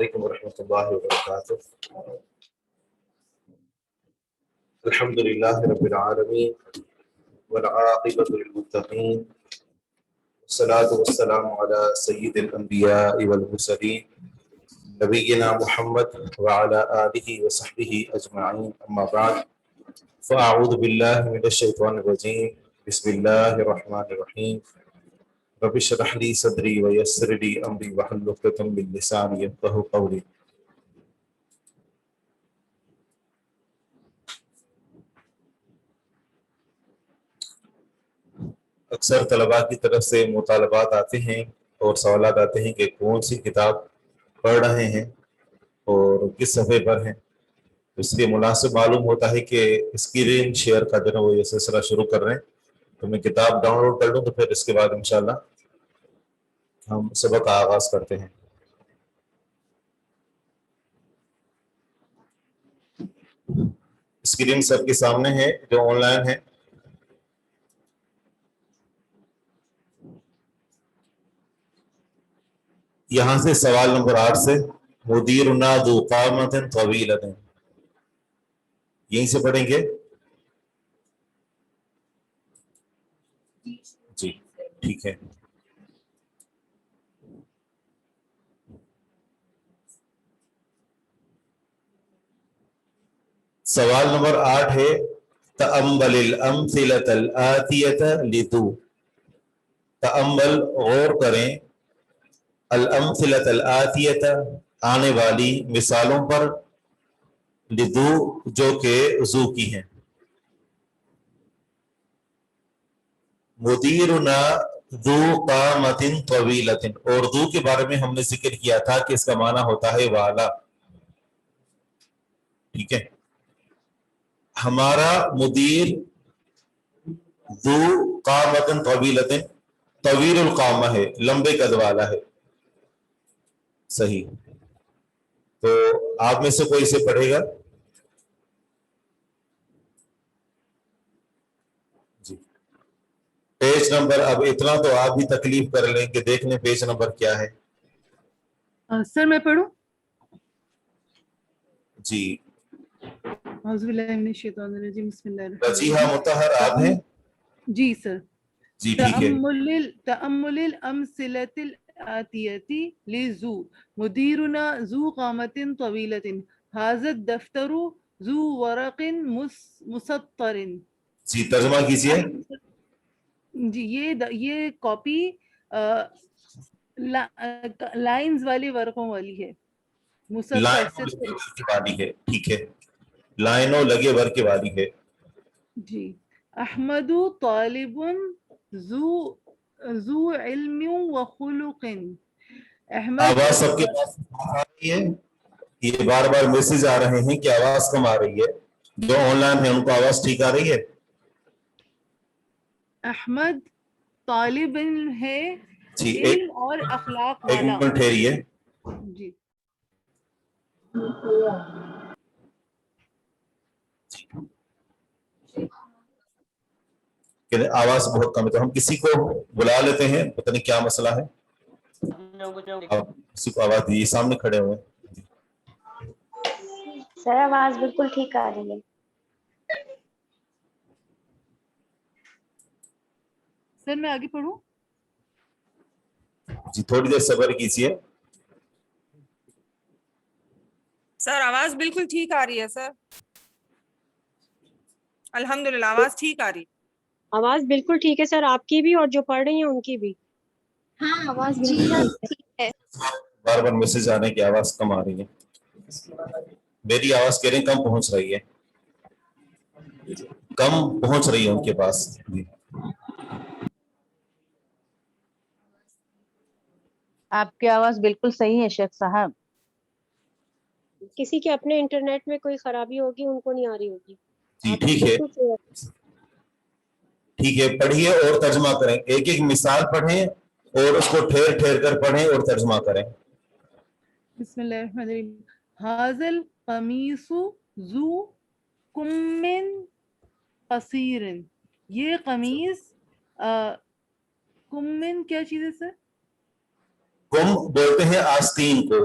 علیکم ورحمۃ اللہ وبرکاتہ. الحمد للہ رب العالمین والعاقبۃ للمتقین والصلاۃ والسلام علی سید الانبیاء والمرسلین نبینا محمد وعلی آلہ وصحبہ اجمعین. اما بعد فاعوذ باللہ من الشیطان الرجیم. بسم اللہ الرحمن الرحیم. رب اشرح لی صدری ویسر لی امری واحلل عقدۃ من لسانی یفقہوا قولی. اکثر طلباء کی طرف سے مطالبات آتے ہیں اور سوالات آتے ہیں کہ کون سی کتاب پڑھ رہے ہیں اور کس صفحے پر ہیں. اس لیے مناسب معلوم ہوتا ہے کہ اسکرین شیئر کا جو ہے وہ یہ سلسلہ شروع کر رہے ہیں. تو میں کتاب ڈاؤن لوڈ کر لوں تو پھر اس کے بعد انشاءاللہ ہم سبق کا آغاز کرتے ہیں. اسکرین سب کے سامنے ہے جو آن لائن ہے. یہاں سے سوال نمبر 8 سے مدیرنا ذو قامت طویلۃ، یہیں سے پڑھیں گے. جی ٹھیک ہے. سوال نمبر 8 ہے تأمل الامثلۃ الآتیۃ لذو. تأمل غور کریں الامثلۃ الآتیۃ آنے والی مثالوں پر لذو جو کہ ذو کی ہیں. مدیرنا ذو قامت طویلۃ، اور ذو کے بارے میں ہم نے ذکر کیا تھا کہ اس کا معنی ہوتا ہے والا. ٹھیک ہے. ہمارا مدیر ذو قامت طویلۃ، طویل القامہ ہے، لمبے قد والا ہے. صحیح. تو آپ میں سے کوئی اسے پڑھے گا؟ جی. پیج نمبر، اب اتنا تو آپ بھی تکلیف کر لیں کہ دیکھ لیں پیج نمبر کیا ہے. سر میں پڑھوں؟ جی. اعوذ باللہ من الشیطان الرجیم. بسم اللہ الرحمن رجیحہ الرحیم. مطہر آپ ہیں؟ جی سر. جی ٹھیک ہے. تأمل الامثلۃ الآتیۃ لذو. مدیرنا ذو قامت طویلۃ. ھذا الدفتر ذو ورق مسطر. جی ترجمہ کیجیے. جی یہ کاپی لائنز والی ورقوں والی ہے. مسطر سے والی ہے. ٹھیک ہے. لائنوں لگے ورق والی ہے. جی. احمد طالب ذو علم و خلق. احمد آواز سب کے پاس آ رہی ہے؟ یہ بار بار میسج آ رہے ہیں کہ آواز کم آ رہی ہے. جو آن لائن ہے ان کو آواز ٹھیک آ رہی ہے؟ احمد طالب ہے جی. علم اور اخلاق ایک والا. منٹ ٹھہریے. جی. آواز بہت کم ہے تو ہم کسی کو بلا لیتے ہیں، پتہ نہیں کیا مسئلہ ہے. آپ کسی کو آواز دیجیے، سامنے کھڑے ہوئے. سر آواز بالکل ٹھیک آ رہی ہے. سر میں آگے پڑھوں؟ جی تھوڑی دیر صبر کیجیے. سر آواز بالکل ٹھیک آ رہی ہے سر. الحمدللہ آواز ٹھیک آ رہی ہے. آواز بالکل ٹھیک ہے سر، آپ کی بھی اور جو پڑھ رہی ہیں ان کی بھی. ہاں آواز بالکل ٹھیک ہے. بار بار میسج آ رہے ہیں کہ آواز کم آ رہی ہے. میری آواز کہہ رہے ہیں کم پہنچ رہی ہے، کم پہنچ رہی ہے ان کے پاس. جی. آپ کی آواز بالکل صحیح ہے شیخ صاحب. کسی کے اپنے انٹرنیٹ میں کوئی خرابی ہوگی، ان کو نہیں آ رہی ہوگی. جی ٹھیک ہے. ٹھیک ہے. پڑھیے اور ترجمہ کریں. ایک ایک مثال پڑھیں اور اس کو ٹھہر ٹھہر کر پڑھیں اور ترجمہ کریں. بسم اللہ الرحمن الرحیم. ھذا القمیص ذو کم قصیر. یہ قمیص کم کیا چیز ہے سر؟ کم بولتے ہیں آستین کو.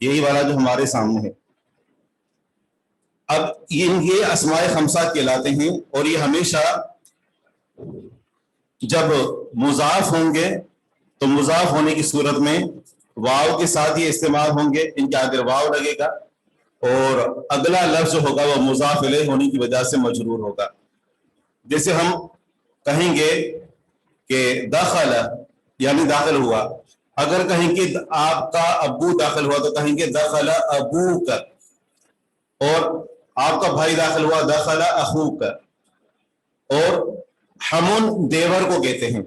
یہی والا جو ہمارے سامنے ہے. اب یہ اسماء خمسہ کہلاتے ہیں اور یہ ہمیشہ جب مضاف ہوں گے تو مضاف ہونے کی صورت میں واو کے ساتھ یہ استعمال ہوں گے، ان کے آگے واو لگے گا، اور اگلا لفظ جو ہوگا وہ مضاف الیہ ہونے کی وجہ سے مجرور ہوگا. جیسے ہم کہیں گے کہ دخل یعنی داخل ہوا، اگر کہیں کہ آپ کا ابو داخل ہوا تو کہیں گے دخل ابوک، اور آپ کا بھائی داخل ہوا دخل اخوک. اور حمن دیور کو کہتے ہیں،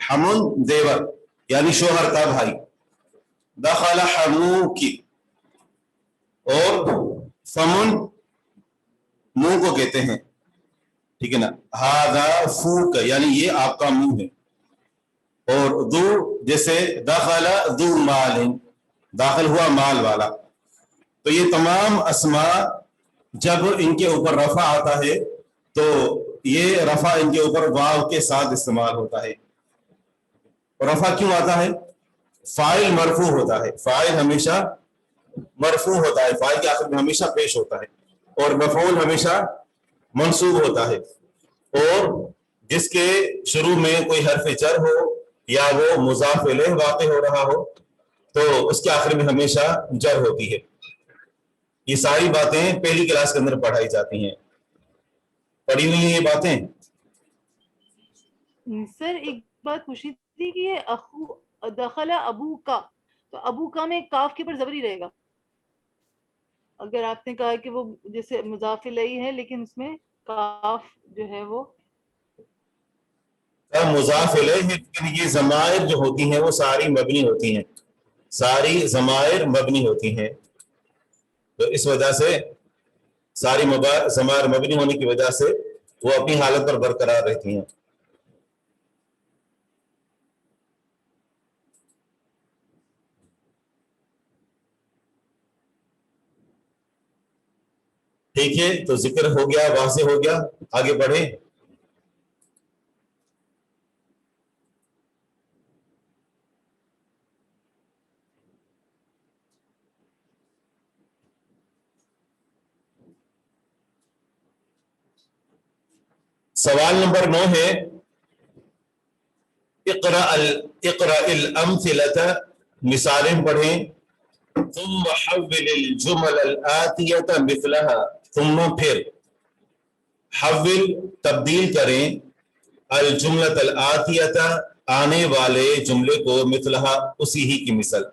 حمن دیور یعنی شوہر کا بھائی، دخل حموکی. اور فمن منہ کو کہتے ہیں، ٹھیک ہے نا، ہاذا فوک یعنی یہ آپ کا منہ ہے. اور ذو جیسے دخل ذو مال، داخل ہوا مال والا. تو یہ تمام اسماء جب ان کے اوپر رفع آتا ہے تو یہ رفع ان کے اوپر واو کے ساتھ استعمال ہوتا ہے. اور رفع کیوں آتا ہے؟ فاعل مرفوع ہوتا ہے، فاعل ہمیشہ مرفوع ہوتا ہے، فاعل کے آخر میں ہمیشہ پیش ہوتا ہے، اور مفعول ہمیشہ منصوب ہوتا ہے. اور جس کے شروع میں کوئی حرف جر ہو یا وہ مضاف الیہ واقع ہو رہا ہو تو اس کے آخر میں ہمیشہ جر ہوتی ہے. یہ ساری باتیں پہلی کلاس کے اندر پڑھائی جاتی ہیں، پڑھی ہوئی ہیں یہ باتیں. سر ایک بات پوچھنی تھی کہ یہ اخو دخل ابو کا، تو ابو کا میں کاف کے اوپر زبر ہی رہے گا. اگر آپ نے کہا کہ وہ جیسے مضاف الیہ ہے لیکن اس میں کاف جو ہے وہ مضاف الیہ ہے، لیکن یہ ضمائر جو ہوتی ہیں وہ ساری مبنی ہوتی ہیں، ساری ضمائر مبنی ہوتی ہیں. تو اس وجہ سے ساری ضمائر مبنی ہونے کی وجہ سے وہ اپنی حالت پر برقرار رہتی ہیں. ٹھیک ہے، تو ذکر ہو گیا، واضح ہو گیا، آگے بڑھیں. سوال نمبر 9 ہے اقرأ الامثلۃ، مثالیں پڑھیں. ثم حول الجمل الآتیۃ مثلها، ثم پھر حول تبدیل کریں، الجملۃ الآتیۃ آنے والے جملے کو، مثلها اسی ہی کی مثل.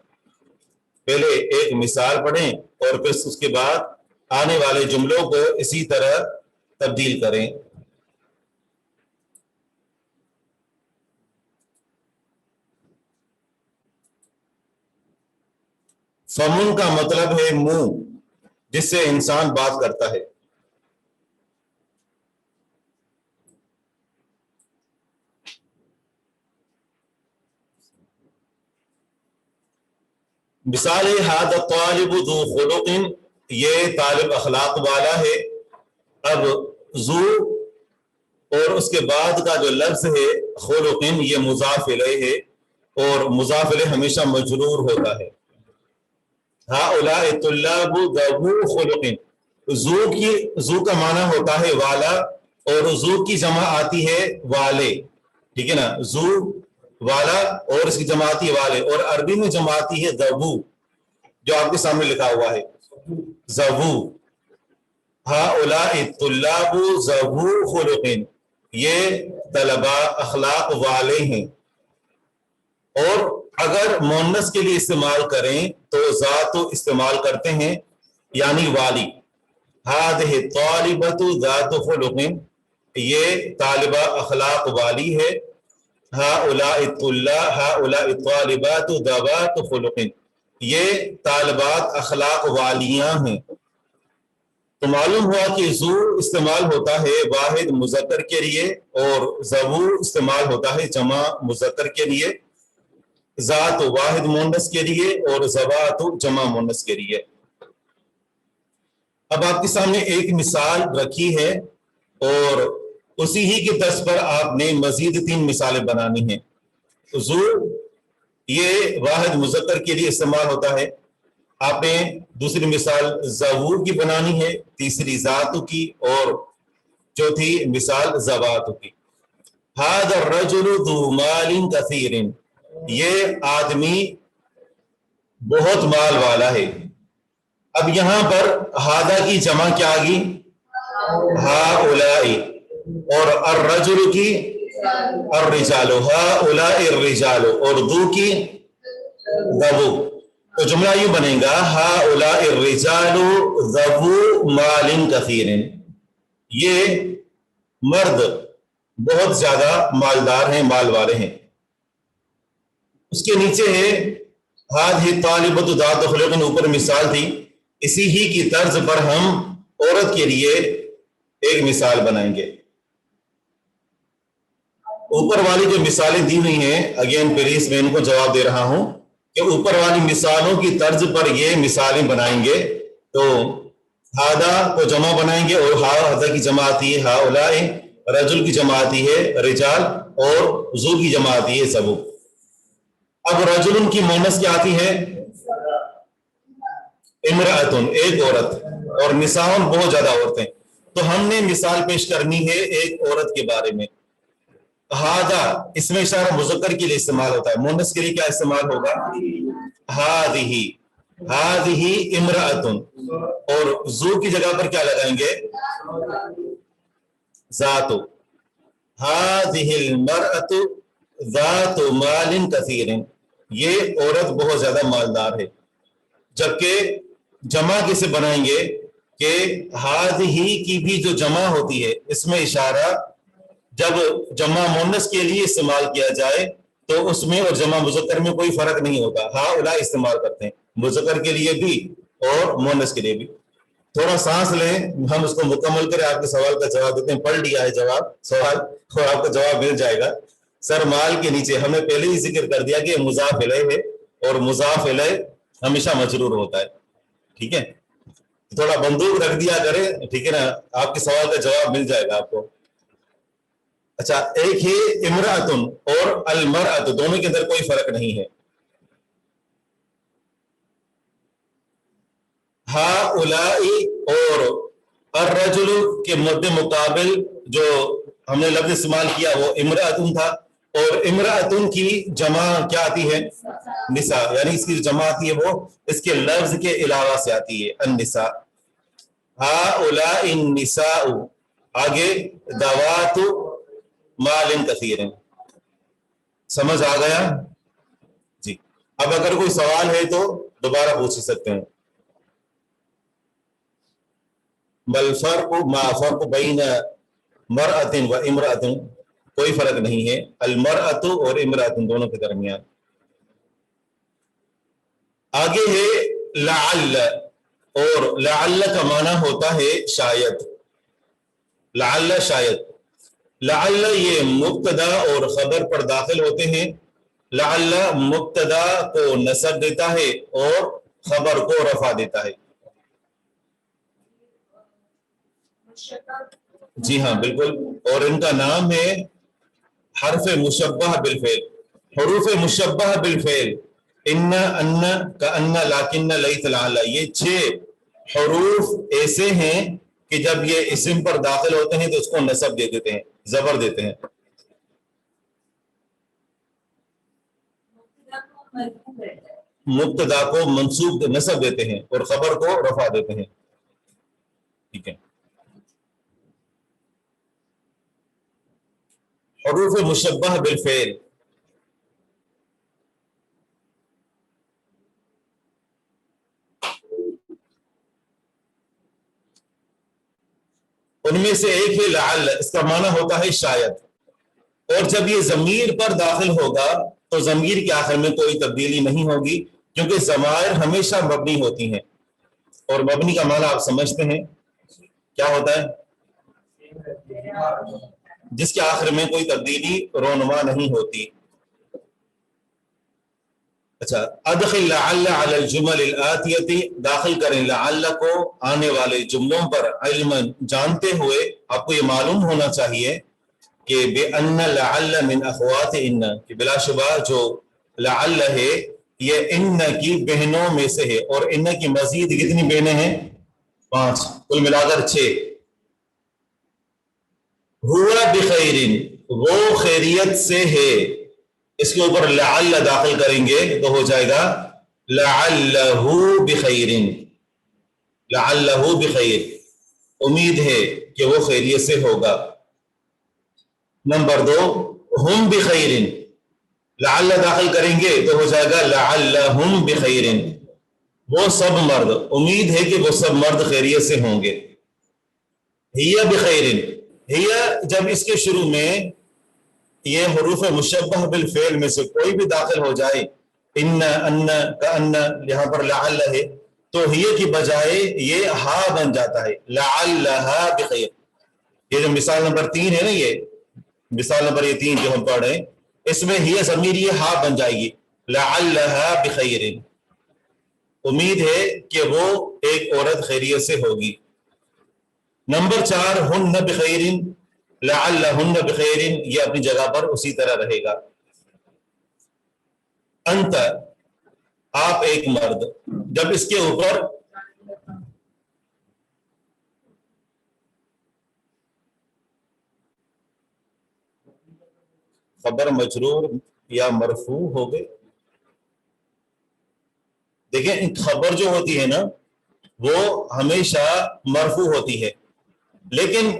پہلے ایک مثال پڑھیں اور پھر اس کے بعد آنے والے جملوں کو اسی طرح تبدیل کریں. فمن کا مطلب ہے منہ، جس سے انسان بات کرتا ہے. مثال ہے ھذا الطالب ذو خلق، یہ طالب اخلاق والا ہے. اب ذو اور اس کے بعد کا جو لفظ ہے خلق، یہ مضاف الیہ ہے، اور مضاف الیہ ہمیشہ مجرور ہوتا ہے. ہؤلاء الطلاب ذو خلق، ذو کا معنی ہوتا ہے والا، اور ذو کی جمع آتی ہے والے، ٹھیک ہے نا، ذو والا اور اس کی جمع آتی ہے والے، اور عربی میں جمع آتی ہے ذو، جو آپ کے سامنے لکھا ہوا ہے ذو. ہؤلاء الطلاب ذو خلق، یہ طلباء اخلاق والے ہیں. اور اگر مؤنث کے لیے استعمال کریں تو ذات استعمال کرتے ہیں، یعنی والی. هذه الطالبۃ ذات خلق، یہ طالبہ اخلاق والی ہے. هؤلاء الطالبات ذوات خلق، یہ طالبات اخلاق والیاں ہیں. تو معلوم ہوا کہ ذو استعمال ہوتا ہے واحد مذکر کے لیے، اور ذو استعمال ہوتا ہے جمع مذکر کے لیے، ذات واحد مؤنث کے لیے اور ذوات جمع مؤنث کے لیے. اب آپ کے سامنے ایک مثال رکھی ہے اور اسی ہی کے درس پر آپ نے مزید 3 مثالیں بنانی ہیں. ذو یہ واحد مذکر کے لیے استعمال ہوتا ہے. آپ نے دوسری مثال ظہور کی بنانی ہے، تیسری ذاتو کی، اور چوتھی مثال زواتو کی۔ هذا الرجل ذو مال كثير، یہ آدمی بہت مال والا ہے۔ اب یہاں پر ہادہ کی جمع کیا آگی؟ ہاؤلائی، اور الرجل کی الرجال، ہاؤلاء الرجال، اور ذو کی ذو، تو جملہ یوں بنے گا ہاؤلاء الرجال ذو مال کثیر، یہ مرد بہت زیادہ مالدار ہیں، مال والے ہیں۔ اس کے نیچے ہے ہذہ طالبۃ ذات خلق، اوپر مثال تھی، اسی ہی کی طرز پر ہم عورت کے لیے ایک مثال بنائیں گے۔ اوپر والی جو مثالیں دی ہوئی ہیں، اگین پلیز میں ان کو جواب دے رہا ہوں کہ اوپر والی مثالوں کی طرز پر یہ مثالیں بنائیں گے تو ہادہ کو جمع بنائیں گے، اور ہادہ کی جمع آتی ہے ہاؤلاء، رجل کی جمع آتی ہے رجال، اور ذو کی جمع آتی ہے ذو۔ اب رجل کی مونس کیا آتی ہے؟ امرأتن، ایک عورت، اور نساء بہت زیادہ عورتیں، تو ہم نے مثال پیش کرنی ہے ایک عورت کے بارے میں۔ ہادہ اس میں اشارہ مذکر کے لیے استعمال ہوتا ہے، مونس کے لیے کیا استعمال ہوگا؟ ہادہ، ہادہ امرأتن، اور ذو کی جگہ پر کیا لگائیں گے؟ ذات، ہادہ المرأۃ ذات مال کثیر، یہ عورت بہت زیادہ مالدار ہے۔ جبکہ جمع کسے بنائیں گے کہ ہادہ کی بھی جو جمع ہوتی ہے، اس میں اشارہ جب جمع مونس کے لیے استعمال کیا جائے تو اس میں اور جمع مذکر میں کوئی فرق نہیں ہوتا، ہاؤلاء استعمال کرتے ہیں مذکر کے لیے بھی اور مونس کے لیے بھی۔ تھوڑا سانس لیں، ہم اس کو مکمل کریں، آپ کے سوال کا جواب دیتے ہیں۔ پڑھ لیا ہے جواب سوال اور آپ کو جواب مل جائے گا۔ سر مال کے نیچے ہم نے پہلے ہی ذکر کر دیا کہ مضاف الیہ ہے، اور مضاف الیہ ہمیشہ مجرور ہوتا ہے، ٹھیک ہے؟ تھوڑا بندوق رکھ دیا کرے، ٹھیک ہے نا، آپ کے سوال کا جواب مل جائے گا آپ کو۔ اچھا، ایک ہے امرأتن اور المرأۃ، دونوں کے اندر کوئی فرق نہیں ہے۔ ہاؤلاء اور الرجل کے مد مقابل جو ہم نے لفظ استعمال کیا وہ امرأتن تھا، اور امرأتن کی جمع کیا آتی ہے؟ نساء، یعنی اس کی جو جمع آتی ہے وہ اس کے لفظ کے علاوہ سے آتی ہے، النساء۔ ہاؤلاء النساء، آگے ذوات مال کثیر، سمجھ آ گیا جی؟ اب اگر کوئی سوال ہے تو دوبارہ پوچھ سکتے ہیں۔ بل فرق ما فرق بین مرأۃ و امرأۃ، کوئی فرق نہیں ہے المرأۃ اور امرأۃ دونوں کے درمیان۔ آگے ہے لعل، اور لعل کا معنی ہوتا ہے شاید، لعل شاید۔ لعل یہ مبتدا اور خبر پر داخل ہوتے ہیں۔ لعل مبتدا کو نصب دیتا ہے اور خبر کو رفع دیتا ہے۔ جی ہاں بالکل، اور ان کا نام ہے حرف مشبہ بالفعل، حروف مشبہ بالفعل، ان، کأن، لکن، لیت، لعل، یہ 6 حروف ایسے ہیں کہ جب یہ اسم پر داخل ہوتے ہیں تو اس کو نصب دے دیتے ہیں، زبر دیتے ہیں۔ مبتدا کو منصوب نصب دیتے ہیں اور خبر کو رفع دیتے ہیں، ٹھیک ہے؟ حروف مشبہ بالفعل، ان میں سے ایک ہے لعل، اس کا معنی ہوتا ہے شاید، اور جب یہ ضمیر پر داخل ہوگا تو ضمیر کے آخر میں کوئی تبدیلی نہیں ہوگی، کیونکہ ضمائر ہمیشہ مبنی ہوتی ہیں، اور مبنی کا معنی آپ سمجھتے ہیں کیا ہوتا ہے؟ جس کے آخر میں کوئی تبدیلی رونما نہیں ہوتی۔ اچھا، ادخل لعل علی الجمل الآتیتی، داخل کریں لعل کو آنے والے جملوں پر، علما، جانتے ہوئے، آپ کو یہ معلوم ہونا چاہیے کہ بِأَنَّ لَعَلَّ مِنْ أَخْوَاتِ إِنَّ، کہ بلا شبہ جو لعل ہے یہ ان کی بہنوں میں سے ہے، اور ان کی مزید کتنی بہنیں ہیں؟ 5، کل ملا کر 6۔ ہوا بخیر، وہ خیریت سے ہے، اس کے اوپر لعل داخل کریں گے تو ہو جائے گا لعلہ بخیر، لعلہ بخیر، امید ہے کہ وہ خیریت سے ہوگا۔ نمبر 2 ہم بخیر، لعل داخل کریں گے تو ہو جائے گا لعلہم بخیر، وہ سب مرد، امید ہے کہ وہ سب مرد خیریت سے ہوں گے۔ ہی بخیر، ہی جب اس کے شروع میں یہ حروف مشبہ بالفعل میں سے کوئی بھی داخل ہو جائے، ان، ان، کأن، یہاں پر لعل ہے، تو ہی کی بجائے یہ ہا بن جاتا ہے، لعلہا بخیر۔ یہ جو مثال نمبر 3 ہے نا، یہ مثال نمبر 3 جو ہم پڑھ رہے ہیں، اس میں ہی ضمیر یہ ہا بن جائے گی، لعلہا بخیر، امید ہے کہ وہ ایک عورت خیریت سے ہوگی۔ نمبر 4 ہن بخیر، لعلہن بخیر، یہ اپنی جگہ پر اسی طرح رہے گا۔ انت، آپ ایک مرد، جب اس کے اوپر خبر مجرور یا مرفوع ہو گئے، دیکھیں خبر جو ہوتی ہے نا وہ ہمیشہ مرفوع ہوتی ہے، لیکن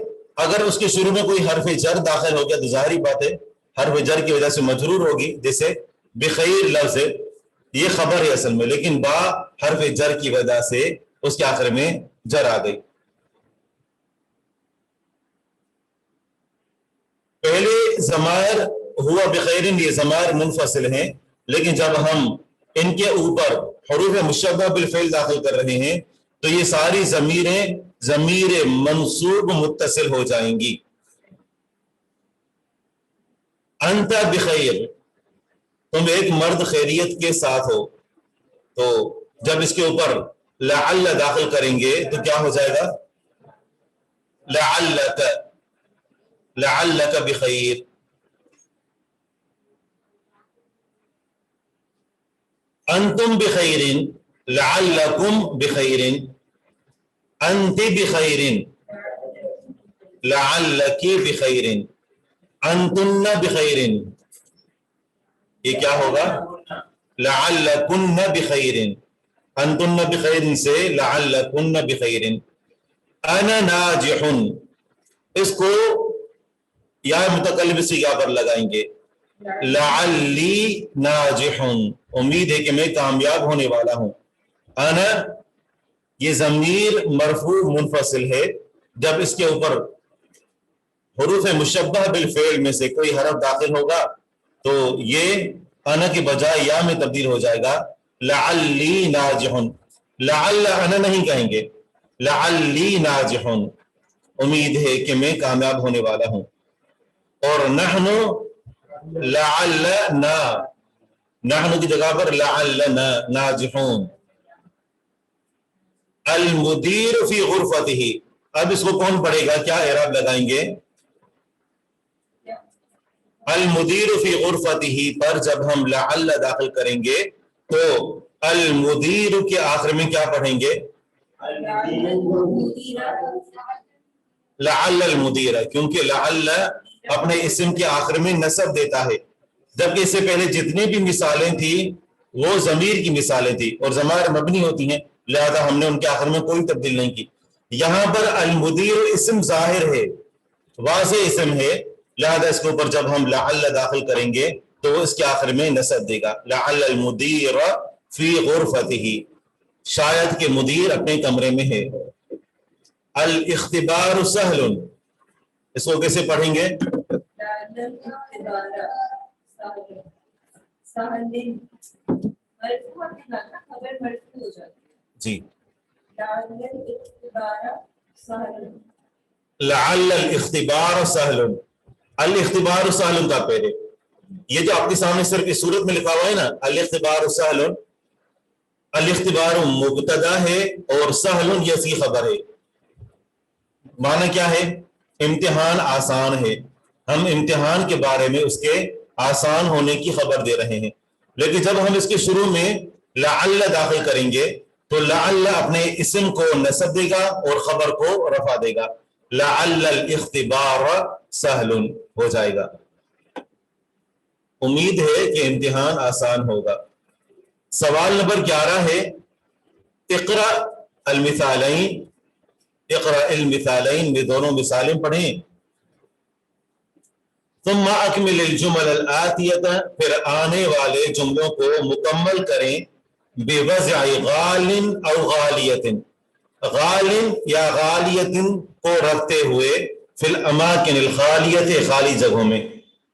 اگر اس کے شروع میں کوئی حرف جر داخل ہو گیا تو ظاہری بات ہے حرف جر کی وجہ سے مجرور ہوگی، جیسے بخیر لفظ ہے یہ خبر ہے اصل میں، لیکن با حرف جر کی وجہ سے اس کے آخر میں جر آ گئی۔ پہلے ضمائر ہوا بخیر یہ ضمائر منفصل ہیں، لیکن جب ہم ان کے اوپر حروف مشبہ بالفعل داخل کر رہے ہیں تو یہ ساری ضمیریں ضمیر منصوب متصل ہو جائیں گی۔ انت بخیر، تم ایک مرد خیریت کے ساتھ ہو، تو جب اس کے اوپر لعل داخل کریں گے تو کیا ہو جائے گا؟ لعلک، لعلک بخیر۔ انتم بخیر، لعلکم بخیر، انت بخیر، لعلکی بخیر، انتن بخیر، یہ کیا ہوگا؟ لعلکن بخیر، انتن بخیر سے لعلکن بخیر۔ انا ناجح، اس کو یا متکلم صیغہ پر لگائیں گے، لعلی ناجح، امید ہے کہ میں کامیاب ہونے والا ہوں۔ انا یہ ضمیر مرفوع منفصل ہے، جب اس کے اوپر حروف مشبہ بالفعل میں سے کوئی حرف داخل ہوگا تو یہ انا کے بجائے یا میں تبدیل ہو جائے گا، لعلی ناجح، لعل انا نہیں کہیں گے، لعلی ناجح، امید ہے کہ میں کامیاب ہونے والا ہوں۔ اور نحن لعلنا، نحن کی جگہ پر لعلنا ناجحون۔ المدیر فی غرفتہ، اب اس کو کون پڑھے گا؟ کیا اعراب لگائیں گے؟ المدیر فی غرفتہ پر جب ہم لعل داخل کریں گے تو المدیر کے آخر میں کیا پڑھیں گے؟ لعل المدیر، کیونکہ لعل اپنے اسم کے آخر میں نسب دیتا ہے، جبکہ اس سے پہلے جتنی بھی مثالیں تھیں وہ ضمیر کی مثالیں تھیں اور ضمائر مبنی ہوتی ہیں، لہذا ہم نے ان کے آخر میں کوئی تبدیل نہیں کی۔ یہاں پر المدیر اسم ظاہر ہے، واضح اسم ہے، لہذا اس کے اوپر جب ہم لعل داخل کریں گے تو وہ اس کے آخر میں نسب دے گا، لعل المدیر فی غرفتہ، شاید کہ مدیر اپنے کمرے میں ہے۔ الاختبار سہل، اس کو کیسے پڑھیں گے؟ جی، لعل الاختبار سہل، الاختبار سہل کا پہلے یہ جو آپ کے سامنے صرف اس صورت میں لکھا ہوا ہے نا، الاختبار سہل، الاختبار مبتدا ہے اور سہل یہ اس کی خبر ہے۔ معنی کیا ہے؟ امتحان آسان ہے، ہم امتحان کے بارے میں اس کے آسان ہونے کی خبر دے رہے ہیں۔ لیکن جب ہم اس کے شروع میں لعل داخل کریں گے تو لعل اپنے اسم کو نصب دے گا اور خبر کو رفع دے گا. لعل الاختبار سہل ہو جائے گا. امید ہے کہ امتحان آسان ہوگا. سوال نمبر 11 ہے اقرا المثالین. اقرا المثالین میں دونوں مثالیں پڑھیں. ثم اکمل الجمل الآتیہ، پھر آنے والے جملوں کو مکمل کریں بوضع غال او غالیت، غال یا غالیت کو رکھتے ہوئے فی الاماکن الخالیت، خالی جگہوں میں.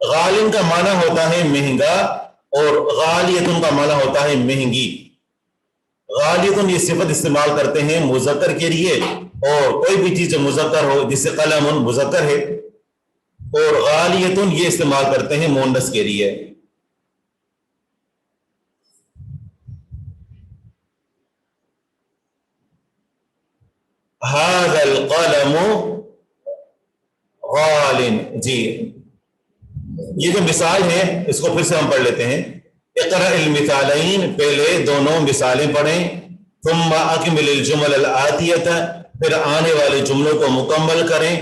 غال کا معنی ہوتا ہے مہنگا اور غالیت کا معنی ہوتا ہے مہنگی. غالیت یہ صفت استعمال کرتے ہیں مذکر کے لیے، اور کوئی بھی چیز جو مذکر ہو جسے قلم مذکر ہے، اور غالیت یہ استعمال کرتے ہیں مؤنث کے لیے. هذا القلم غال، جی یہ جو مثال ہے اس کو پھر سے ہم پڑھ لیتے ہیں. اقرأ المثالین، پہلے دونوں مثالیں پڑھیں. ثم اکمل الجمل الآتیہ، پھر آنے والے جملوں کو مکمل کریں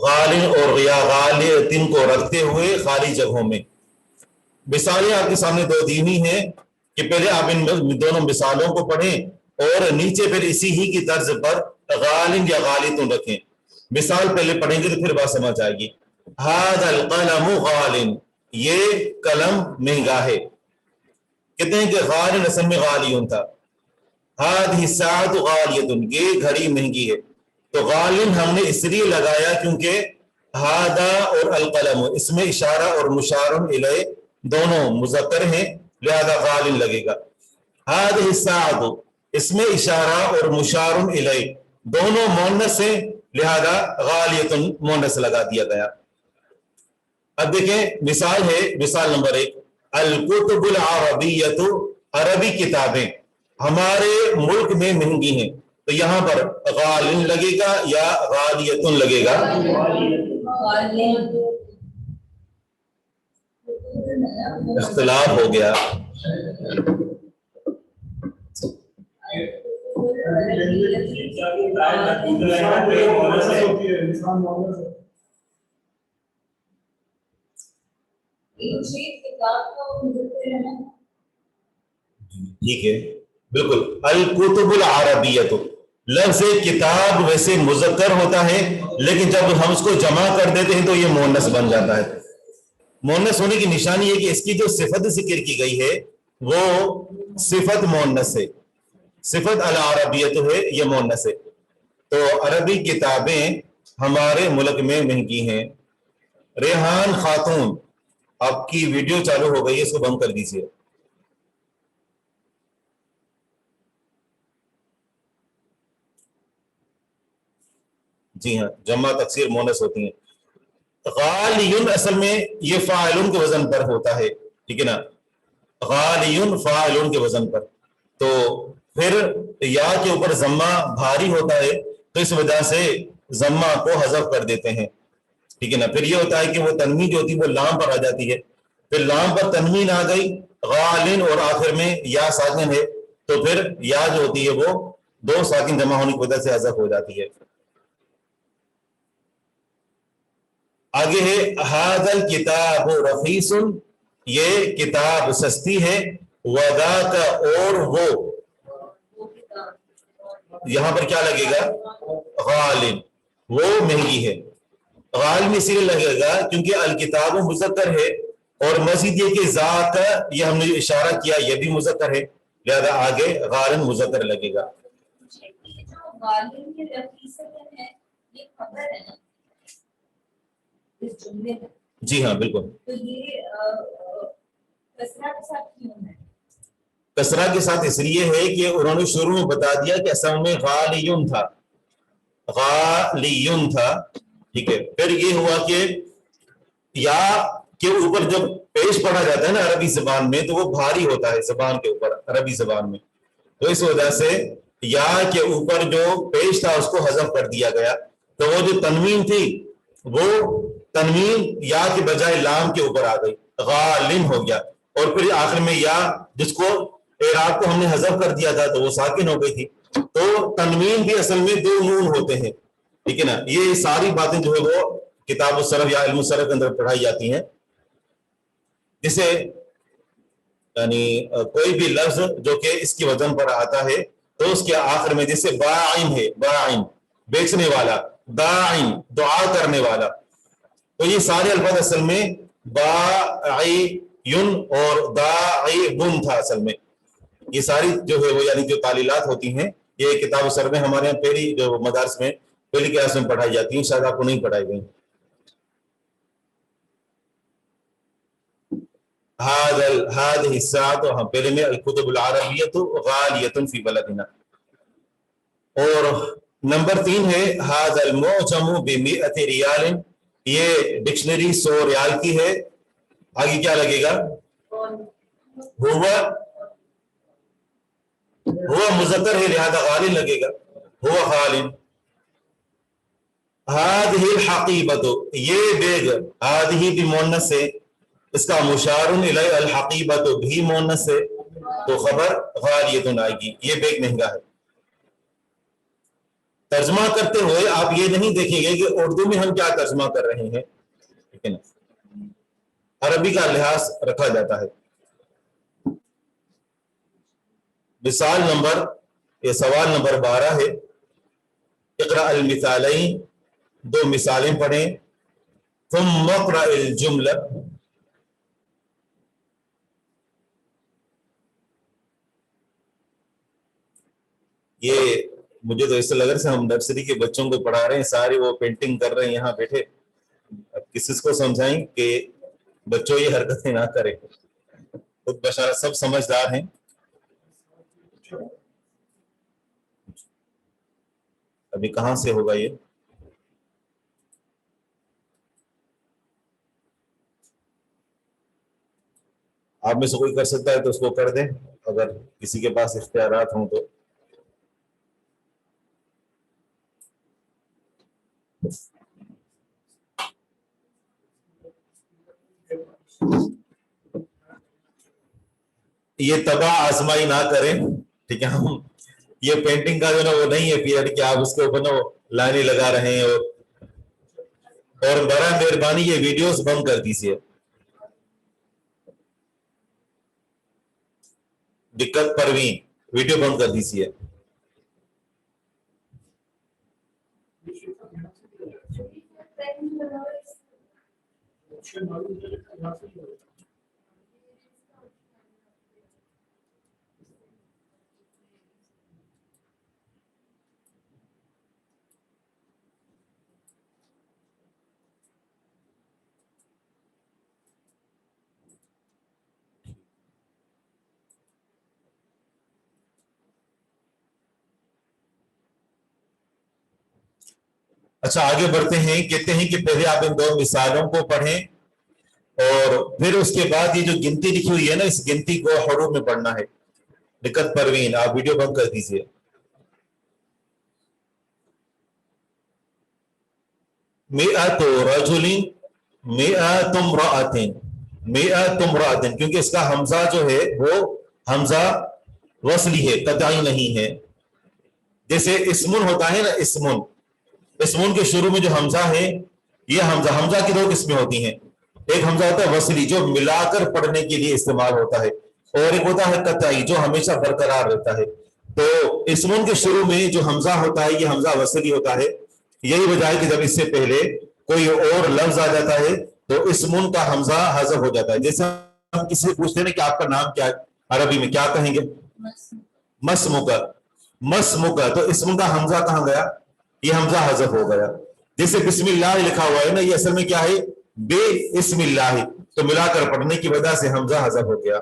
غال اور یا غالیت کو رکھتے ہوئے خالی جگہوں میں. مثالیں آپ کے سامنے دو دی ہوئی ہیں کہ پہلے آپ ان دونوں مثالوں کو پڑھیں اور نیچے پھر اسی ہی کی طرز پر غال یا غالیت رکھیں. مثال پہلے پڑھیں گے تو پھر بات سمجھ آئے گی. هذا القلم غال، یہ قلم مہنگا ہے. کہتے ہیں کہ غال اصل میں غالیون تھا. هذه الساعة غالیت، یہ گھڑی مہنگی ہے. تو غالن ہم نے اس لیے لگایا کیونکہ ہادا اور القلم اس میں اشارہ اور مشار الیہ دونوں مذکر ہیں، لہذا غالن لگے گا. هذه الساعة اس میں اشارہ اور مشار الیہ دونوں مؤنث ہیں، لہذا غالیت مؤنث لگا دیا گیا. اب دیکھیں مثال ہے، مثال نمبر 1 الکتب العربیۃ، عربی کتابیں ہمارے ملک میں مہنگی ہیں. تو یہاں پر غالن لگے گا یا غالیت لگے گا؟ اختلاف ہو گیا. ٹھیک ہے، بالکل. الکتب العربیۃ، لفظ کتاب ویسے مذکر ہوتا ہے لیکن جب ہم اس کو جمع کر دیتے ہیں تو یہ مؤنث بن جاتا ہے. مؤنث ہونے کی نشانی ہے کہ اس کی جو صفت ذکر کی گئی ہے وہ صفت مؤنث ہے. صفت العربیۃ ہے، یہ مؤنث ہے. تو عربی کتابیں ہمارے ملک میں مہنگی ہیں. ریحان خاتون، آپ کی ویڈیو چالو ہو گئی ہے، اس کو بند کر دیجیے. جی ہاں، جمع تکسیر مؤنث ہوتی ہیں. غالیون اصل میں یہ فاعلون کے وزن پر ہوتا ہے، ٹھیک ہے نا. غالیون فاعلون کے وزن پر. تو پھر یا کے اوپر ضمہ بھاری ہوتا ہے تو اس وجہ سے ضمہ کو حذف کر دیتے ہیں، ٹھیک ہے نا. پھر یہ ہوتا ہے کہ وہ تنوین جو ہوتی ہے وہ لام پر آ جاتی ہے. پھر لام پر تنوین آ گئی غالن اور آخر میں یا ساکن ہے تو پھر یا جو ہوتی ہے وہ دو ساکن جمع ہونے کی وجہ سے حذف ہو جاتی ہے. آگے ہے هذا الکتاب رخیص، یہ کتاب سستی ہے. وذاک، اور وہ، یہاں پر کیا لگے گا؟ غالن، وہ مہنگی ہے. غالن اسی لیے لگے گا کیونکہ الکتاب مذکر ہے، اور مزید یہ کہ ذاک یہ ہم نے جو اشارہ کیا یہ بھی مذکر ہے، لہذا آگے غالن مذکر لگے گا. جی ہاں بالکل. کسرہ کے ساتھ اس لیے ہے کہ انہوں نے شروع میں بتا دیا کہ اصل میں غالیون تھا، غالیون تھا، ٹھیک ہے. پھر یہ ہوا کہ یا کے اوپر جب پیش پڑھا جاتا ہے نا عربی زبان میں تو وہ بھاری ہوتا ہے زبان کے اوپر، عربی زبان میں. تو اس وجہ سے یا کے اوپر جو پیش تھا اس کو حذف کر دیا گیا. تو وہ جو تنوین تھی وہ تنوین یا کے بجائے لام کے اوپر آ گئی، غالن ہو گیا. اور پھر آخر میں یا جس کو اعراب کو ہم نے حذف کر دیا تھا تو وہ ساکن ہو گئی تھی. تو تنوین بھی اصل میں 2 نون ہوتے ہیں, ٹھیک ہے نا. یہ ساری باتیں جو ہے وہ کتاب الصرف یا علم الصرف کے اندر پڑھائی جاتی ہیں. جسے یعنی کوئی بھی لفظ جو کہ اس کی وزن پر آتا ہے تو اس کے آخر میں جیسے باعن ہے, باعن بیچنے والا, داعن دعا کرنے والا, تو یہ سارے الفاظ اصل میں باعین اور داعبن تھا اصل میں. یہ ساری جو ہے وہ یعنی جو تعلیلات ہوتی ہیں یہ کتاب الصرف میں ہمارے یہاں پہلی جو مدارس میں پہلی کلاس میں پڑھائی جاتی ہیں, شاید آپ کو نہیں پڑھائی گئی. هذه الساعة ہم پہلے میں الکتب العربیۃ غالیۃ فی بلدنا. اور نمبر 3 ہے هذا المعجم ب100 ریال, یہ ڈکشنری 100 ریال کی ہے. آگے کیا لگے گا؟ ہوا مذکر ہے لہذا غالن لگے گا, ہوا غالن. هذه الحقیبۃ, یہ بیگ, هذه بھی مؤنث ہے, اس کا مشار الی الحقیبۃ بھی مؤنث ہے, تو خبر غالیۃ آئے گی. یہ بیگ مہنگا ہے. ترجمہ کرتے ہوئے آپ یہ نہیں دیکھیں گے کہ اردو میں ہم کیا ترجمہ کر رہے ہیں, ٹھیک ہے نا, عربی کا لحاظ رکھا جاتا ہے. مثال نمبر یہ سوال نمبر 12 ہے. اقرأ المثالین, 2 مثالیں پڑھیں. ثم اقرأ الجملہ, یہ مجھے تو ایسا لگ رہا ہے ہم نرسری کے بچوں کو پڑھا رہے ہیں, سارے وہ پینٹنگ کر رہے ہیں یہاں بیٹھے. اب کسی کو سمجھائیں کہ بچوں یہ حرکتیں نہ کریں, خود بشارت سب سمجھدار ہیں. ابھی کہاں سے ہوگا یہ؟ آپ میں سے کوئی کر سکتا ہے تو اس کو کر دیں, اگر کسی کے پاس اختیارات ہوں تو. یہ تباہ آزمائی نہ کریں, ٹھیک ہے. ہم یہ پینٹنگ کا جو نا وہ نہیں ہے پیریڈ کہ آپ اس کے اوپر نا وہ لائنیں لگا رہے ہیں. اور برائے مہربانی یہ ویڈیوز بند کر دیجیے. دقت پروین, ویڈیو بند کر دیجیے. اچھا آگے بڑھتے ہیں. کہتے ہیں کہ پہلے آپ ان 2 مثالوں کو پڑھیں اور پھر اس کے بعد یہ جو گنتی لکھی ہوئی ہے نا اس گنتی کو حروف میں پڑھنا ہے. دقت پروین, آپ ویڈیو بند کر دیجیے. مئۃ رجل, مئۃ امرأۃ, مئۃ امرأۃ, کیونکہ اس کا حمزہ جو ہے وہ حمزہ وصلی ہے, قطعی نہیں ہے. جیسے اسمن ہوتا ہے نا, اسمن کے شروع میں جو حمزہ ہے یہ حمزہ کی 2 قسمیں ہوتی ہیں. ایک حمزہ ہوتا ہے وصلی جو ملا کر پڑھنے کے لیے استعمال ہوتا ہے, اور ایک ہوتا ہے قطعی جو ہمیشہ برقرار رہتا ہے. تو اسمن کے شروع میں جو حمزہ ہوتا ہے یہ حمزہ وصلی ہوتا ہے. یہی وجہ ہے کہ جب اس سے پہلے کوئی اور لفظ آ جاتا ہے تو اسمن کا حمزہ حذف ہو جاتا ہے. جیسے ہم کسی سے پوچھتے ہیں کہ آپ کا نام کیا ہے, عربی میں کیا کہیں گے؟ مسمک, مسمک. تو اسم کا حمزہ کہاں گیا؟ یہ حمزہ حذف ہو گیا. جیسے بسم اللہ لکھا ہوا ہے نا, یہ اصل میں کیا ہے؟ بے اسم اللہ, تو ملا کر پڑھنے کی وجہ سے حمزہ حذف ہو گیا.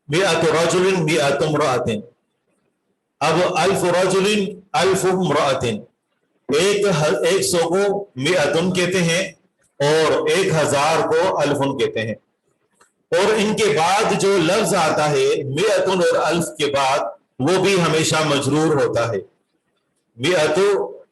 مئۃ رجل مئۃ امرأۃ. اب الف رجل الف امرأۃ, 100 کو مئۃ کہتے ہیں اور 1000 کو الف کہتے ہیں. اور ان کے بعد جو لفظ آتا ہے مئۃ اور الف کے بعد وہ بھی ہمیشہ مجرور ہوتا ہے. مئۃ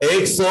100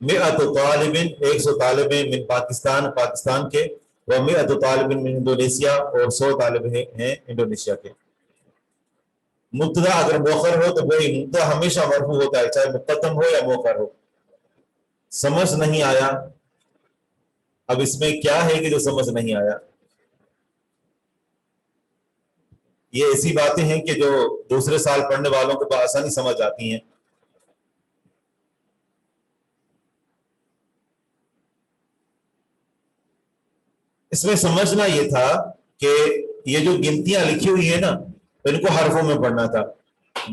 مئۃ طالب 100 طالب ہیں من پاکستان پاکستان کے، و مئۃ طالب من انڈونیشیا اور 100 طالب ہیں انڈونیشیا کے۔ مبتدا اگر مؤخر ہو تو وہی مبتدا ہمیشہ مرفوع ہوتا ہے چاہے مقدم ہو یا مؤخر ہو۔ سمجھ نہیں آیا؟ اب اس میں کیا ہے کہ جو سمجھ نہیں آیا؟ یہ ایسی باتیں ہیں کہ جو دوسرے سال پڑھنے والوں کو بآسانی سمجھ آتی ہیں۔ اس میں سمجھنا یہ تھا کہ یہ جو گنتیاں لکھی ہوئی ہیں نا ان کو حرفوں میں پڑھنا تھا،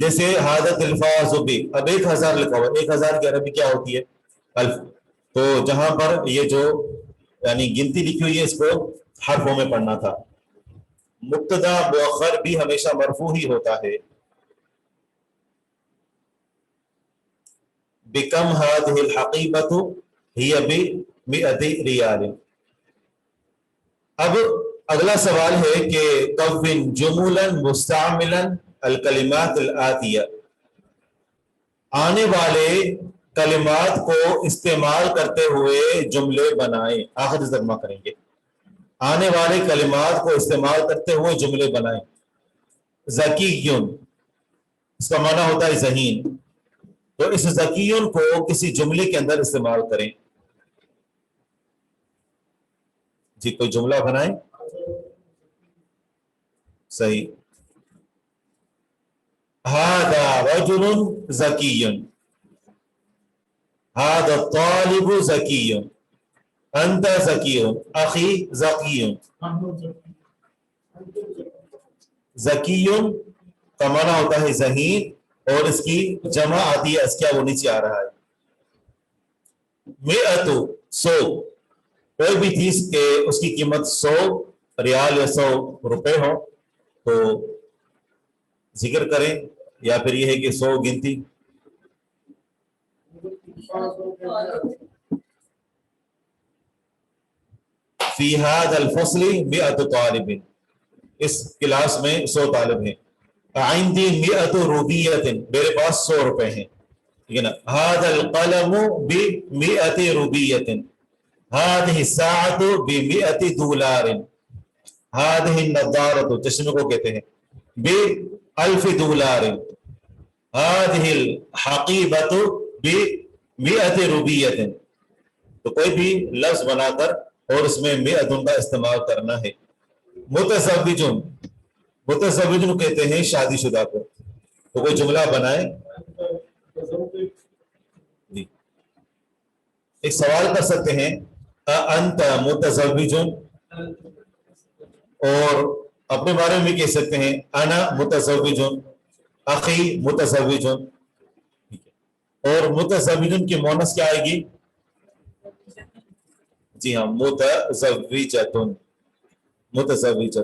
جیسے حادث الفاظ بھی، اب 1000 لکھا ہوا، 1000 کی عربی کیا ہوتی ہے؟ الف، تو جہاں پر یہ جو یعنی گنتی لکھی ہوئی ہے اس کو حرفوں میں پڑھنا تھا۔ مبتدا مؤخر بھی ہمیشہ مرفوع ہی ہوتا ہے۔ بکم هذه الحقیبۃ ہی بمئۃ ریال۔ اب اگلا سوال ہے کہ کون جملا مستعملا الکلمات الآتیہ، آنے والے کلمات کو استعمال کرتے ہوئے جملے بنائیں۔ آخر ترجمہ کریں گے، آنے والے کلمات کو استعمال کرتے ہوئے جملے بنائیں۔ ذکیٌ اس کا معنی ہوتا ہے ذہین، تو اس ذکیٌ کو کسی جملے کے اندر استعمال کریں۔ جی کوئی جملہ بنائیں۔ صحیح، ھذا رجل ذکی، ھذا الطالب ذکی، انت ذکی، اخی ذکی۔ ذکی کا معنی ہوتا ہے ذہین، اور اس کی جمع آتی ہے اسکیا، وہ نیچے آ رہا ہے۔ مئۃ 100، کوئی بھی چیز کہ اس کی قیمت 100 ریال یا 100 روپے ہو تو ذکر کریں، یا پھر یہ ہے کہ 100 گنتی۔ فی ھذا الفصل 100 طالب، اس کلاس میں 100 طالب ہیں۔ عندی 100 روبیۃ، میرے پاس 100 روپے ہیں، ٹھیک ہے نا۔ ھذا القلم ب100 روبیۃ، هذه الساعة ب100 دولار، هذه النظارة چشمے کو کہتے ہیں ب1000 دولار، هذه الحقيبة ب100 روبية۔ تو کوئی بھی لفظ بنا کر اور اس میں 100 کا استعمال کرنا ہے۔ متزوج، متزوج کہتے ہیں شادی شدہ کو، تو کوئی جملہ بنائیں۔ جی ایک سوال کر سکتے ہیں، انت متزوج، اور اپنے بارے میں کہہ سکتے ہیں انا متزوج، اخی متزوج، اور متزوج کی مونس کیا آئے گی؟ جی ہاں متزوجۃ، متزوجۃ۔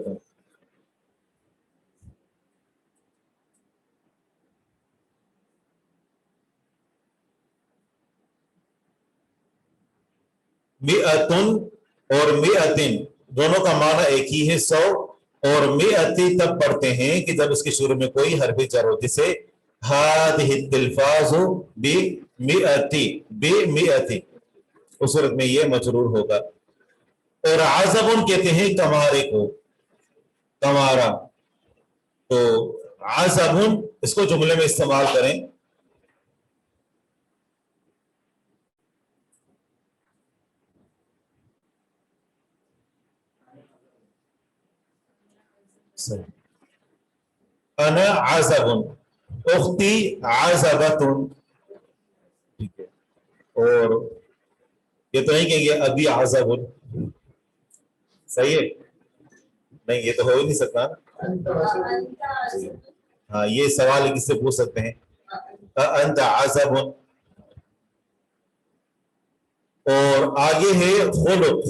مئۃ اور مئۃ دونوں کا معنی ایک ہی ہے 100، اور مئۃ تب پڑھتے ہیں کہ جب اس کے شروع میں کوئی حرف جر ہو، جسے ھذہ التلفاظ بمئۃ، بمئۃ، اس صورت میں یہ مجرور ہوگا۔ اور عزب کہتے ہیں کمارے کو، کمارا، تو عزب اس کو جملے میں استعمال کریں۔ انا عزب، اختی عزبۃ، ٹھیک ہے۔ اور یہ تو نہیں کہیں گے ابھی عزب، صحیح ہے؟ نہیں، یہ تو ہو ہی نہیں سکتا۔ ہاں یہ سوال کس سے پوچھ سکتے ہیں؟ انت عزب، اور آگے ہے خلق،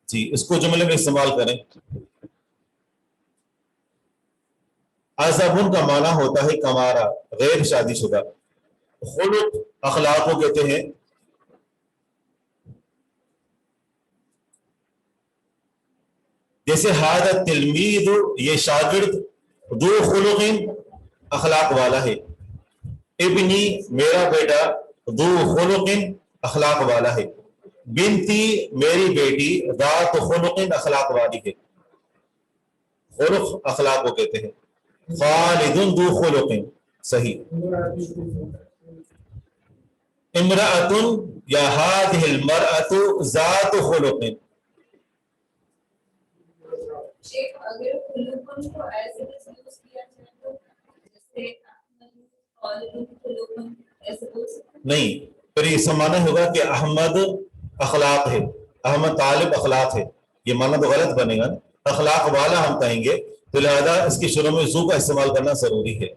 جی اس کو جملے میں استعمال کریں۔ عزب کا معنی ہوتا ہے کمارا، غیر شادی شدہ۔ خلق اخلاق کو کہتے ہیں۔ جیسے ھذا التلمیذ، یہ شاگرد، ذو خلق اخلاق والا ہے۔ ابنی میرا بیٹا، ذو خلق اخلاق والا ہے، بنتی میری بیٹی ذات خلق اخلاق والی ہے، خلق اخلاق کو کہتے ہیں، خالد ذو خلق صحیح، امرأۃ یا هذه المرأة ذات خلق، شیخ اگر خلقن کو ایسے یوز کیا جائے تو جیسے خلقن ایسے بول سکتے نہیں، پھر یہ سمانا ہوگا کہ احمد اخلاق ہے، احمد طالب اخلاق ہے، یہ مانا تو غلط بنے گا، اخلاق والا ہم کہیں گے، تو لہذا اس کے شروع میں ذو کا استعمال کرنا ضروری ہے۔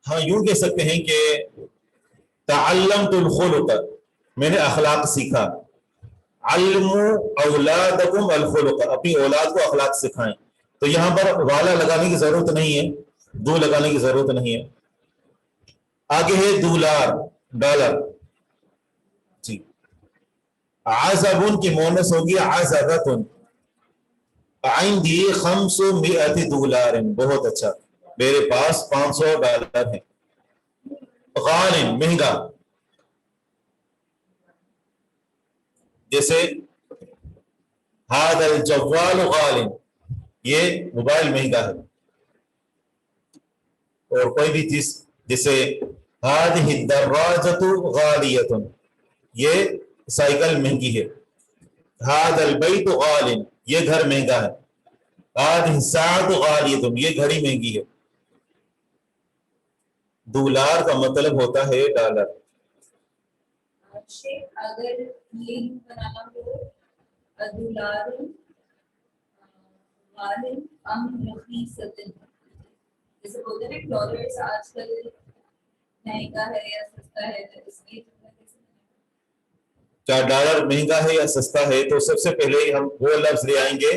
ہاں یوں کہہ سکتے ہیں کہ تعلمت الخلق، میں نے اخلاق سیکھا، علموا اولادکم الخلق، اپنی اولاد کو اخلاق سکھائیں، تو یہاں پر والا لگانے کی ضرورت نہیں ہے، دو لگانے کی ضرورت نہیں ہے۔ آگے ہے دولار، ڈالر، جی، عزب کی مونس ہوگی عزبۃ، عندی 500 دولار، بہت اچھا، میرے پاس 500 ڈالر ہیں۔ غالٍ مہنگا، جیسے هذا الجوال غالٍ، یہ موبائل مہنگا ہے، اور کوئی بھی چیز جیسے هذه الدراجة غالیۃ، یہ سائیکل مہنگی ہے، هذا البیت غالٍ، یہ گھر مہنگا ہے، هذه الساعة غالیۃ، یہ گھڑی مہنگی ہے۔ دولار کا مطلب ہوتا ہے ڈالر۔ ہیں شیخ اگر لنک بنانا ہو دولار غالٍ ام رخیصۃ، جیسے بولتے ہیں ڈالرز آج کل مہنگا ہے یا سستا ہے، تو اس کی کیا ڈالر مہنگا ہے یا سستا ہے، تو سب سے پہلے ہم وہ لفظ لے آئیں گے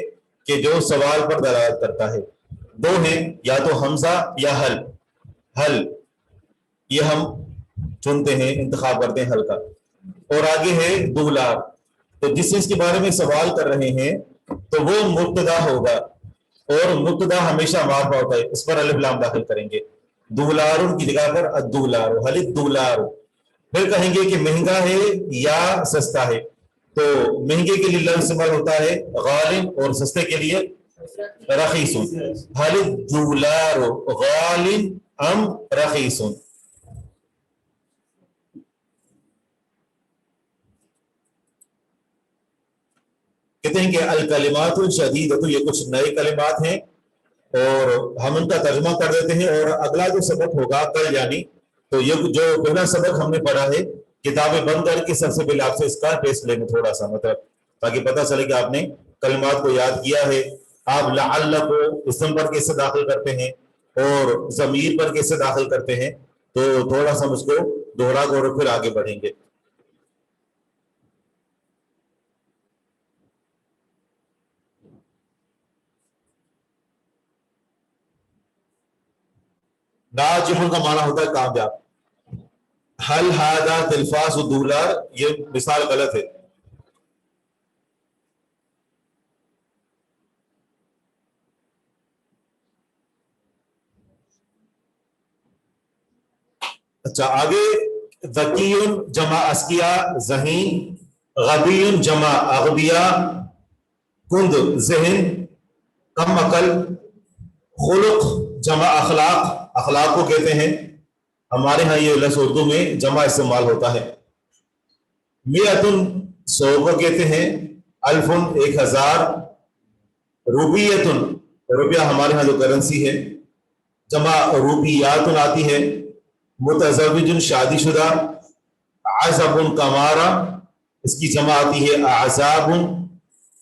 کہ جو سوال پر دلالت کرتا ہے، دو ہیں، یا تو حمزہ یا حل، حل یہ ہم چنتے ہیں، انتخاب کرتے ہیں حل کا، اور آگے ہے دولار، تو جس چیز کے بارے میں سوال کر رہے ہیں تو وہ مبتدا ہوگا، اور مبتدا ہمیشہ معرفہ ہوتا ہے، اس پر الف لام داخل کریں گے، دولار کی جگہ پر الدولار، حل الدولار، پھر کہیں گے کہ مہنگا ہے یا سستا ہے، تو مہنگے کے لیے لفظ استعمال ہوتا ہے غالٍ، اور سستے کے لیے رخیص، حل الدولار غالٍ ام رخیص۔ کہتے ہیں کہ الکلمات الشدیدۃ، یہ کچھ نئے کلمات ہیں اور ہم ان کا ترجمہ کر دیتے ہیں، اور اگلا جو سبق ہوگا کل یعنی، تو یہ جو پہلا سبق ہم نے پڑھا ہے، کتابیں بند کر کے سب سے پہلے آپ سے اس کا ٹیسٹ لیں گے تھوڑا سا، مطلب تاکہ پتہ چلے کہ آپ نے کلمات کو یاد کیا ہے۔ آپ لعل کو اسم پر کیسے داخل کرتے ہیں اور ضمیر پر کیسے داخل کرتے ہیں، تو تھوڑا سا ہم اس کو دوہرا کر اور پھر آگے بڑھیں گے۔ ناجح کا معنی ہوتا ہے کامیاب، حل ہذا تلفاظ دولار، یہ مثال غلط ہے، اچھا آگے ذکی جمع اسکیا ذہین، غبی جمع اغبیا کند ذہن کم عقل، خلق جمع اخلاق، اخلاق کو کہتے ہیں، ہمارے ہاں یہ لفظ اردو میں جمع استعمال ہوتا ہے۔ میتن 100 کو کہتے ہیں، الفن 1000، روبیتن روپیہ ہمارے ہاں جو کرنسی ہے، جمع روبیاتن آتی ہے، متزوج شادی شدہ، عزب کمارا اس کی جمع آتی ہے اعزاب،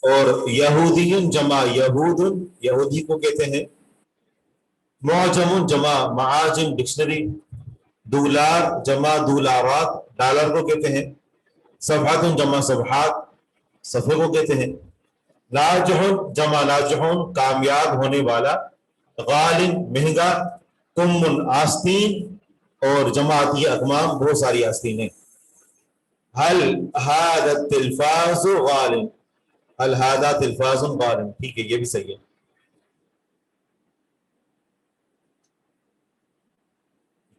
اور یہودی جمع یہود، یہودی کو کہتے ہیں، معجم جمع معاجم ڈکشنری، دولار جمع دولارات ڈالر کو کہتے ہیں، صفحات جمع صفحات صفحے کو کہتے ہیں، ناجح جمع ناجحون کامیاب ہونے والا، غالٍ مہنگا، کم آستین، اور جمع آتی ہے اکمام، بہت ساری آستینیں۔ حل هذا التلفاظ غالٍ، حل هذا تلفاظ غالٍ، ٹھیک ہے یہ بھی صحیح ہے۔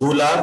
$2